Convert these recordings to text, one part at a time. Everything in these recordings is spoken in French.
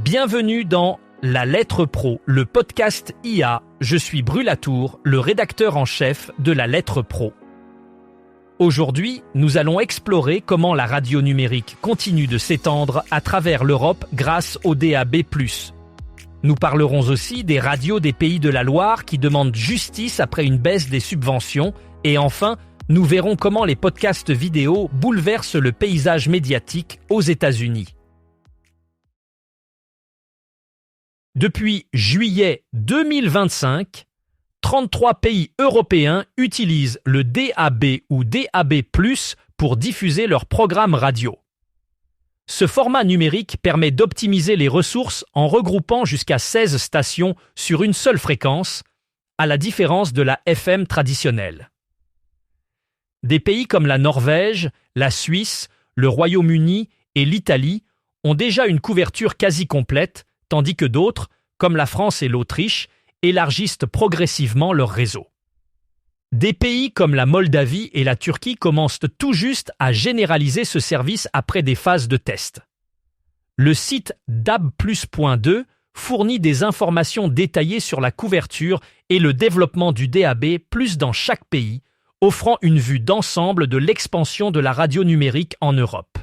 Bienvenue dans La Lettre Pro, le podcast IA. Je suis Brulatour, le rédacteur en chef de La Lettre Pro. Aujourd'hui, nous allons explorer comment la radio numérique continue de s'étendre à travers l'Europe grâce au DAB+. Nous parlerons aussi des radios des Pays de la Loire qui demandent justice après une baisse des subventions. Et enfin, nous verrons comment les podcasts vidéo bouleversent le paysage médiatique aux États-Unis. Depuis juillet 2025, 33 pays européens utilisent le DAB ou DAB+, pour diffuser leurs programmes radio. Ce format numérique permet d'optimiser les ressources en regroupant jusqu'à 16 stations sur une seule fréquence, à la différence de la FM traditionnelle. Des pays comme la Norvège, la Suisse, le Royaume-Uni et l'Italie ont déjà une couverture quasi complète, tandis que d'autres, comme la France et l'Autriche, élargissent progressivement leur réseau. Des pays comme la Moldavie et la Turquie commencent tout juste à généraliser ce service après des phases de test. Le site dabplus.2 fournit des informations détaillées sur la couverture et le développement du DAB+ dans chaque pays, offrant une vue d'ensemble de l'expansion de la radio numérique en Europe.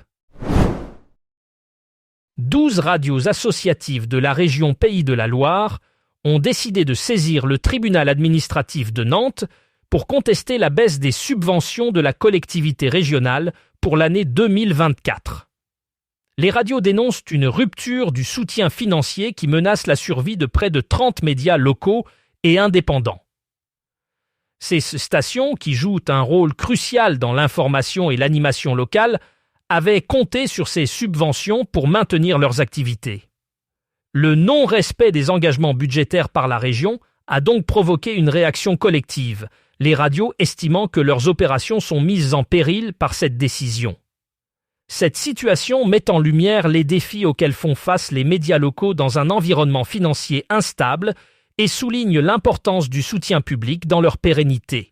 12 radios associatives de la région Pays de la Loire ont décidé de saisir le tribunal administratif de Nantes pour contester la baisse des subventions de la collectivité régionale pour l'année 2024. Les radios dénoncent une rupture du soutien financier qui menace la survie de près de 30 médias locaux et indépendants. Ces stations, qui jouent un rôle crucial dans l'information et l'animation locale, avaient compté sur ces subventions pour maintenir leurs activités. Le non-respect des engagements budgétaires par la région a donc provoqué une réaction collective, les radios estimant que leurs opérations sont mises en péril par cette décision. Cette situation met en lumière les défis auxquels font face les médias locaux dans un environnement financier instable et souligne l'importance du soutien public dans leur pérennité.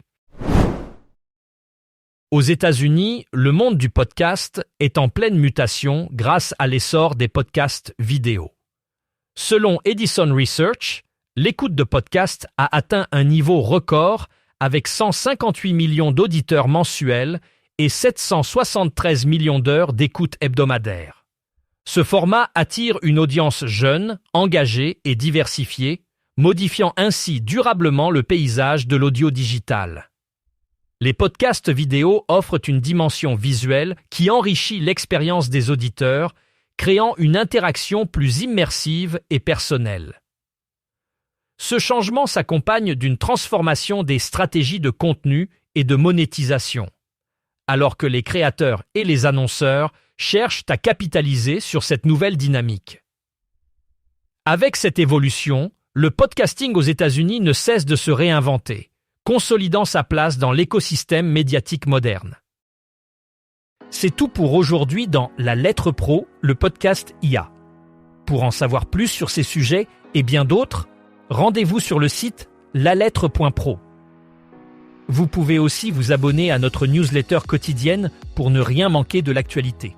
Aux États-Unis, le monde du podcast est en pleine mutation grâce à l'essor des podcasts vidéo. Selon Edison Research, l'écoute de podcasts a atteint un niveau record avec 158 millions d'auditeurs mensuels et 773 millions d'heures d'écoute hebdomadaire. Ce format attire une audience jeune, engagée et diversifiée, modifiant ainsi durablement le paysage de l'audio digital. Les podcasts vidéo offrent une dimension visuelle qui enrichit l'expérience des auditeurs, créant une interaction plus immersive et personnelle. Ce changement s'accompagne d'une transformation des stratégies de contenu et de monétisation, alors que les créateurs et les annonceurs cherchent à capitaliser sur cette nouvelle dynamique. Avec cette évolution, le podcasting aux États-Unis ne cesse de se réinventer, consolidant sa place dans l'écosystème médiatique moderne. C'est tout pour aujourd'hui dans La Lettre Pro, le podcast IA. Pour en savoir plus sur ces sujets et bien d'autres, rendez-vous sur le site lalettre.pro. Vous pouvez aussi vous abonner à notre newsletter quotidienne pour ne rien manquer de l'actualité.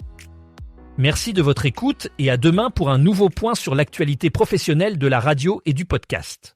Merci de votre écoute et à demain pour un nouveau point sur l'actualité professionnelle de la radio et du podcast.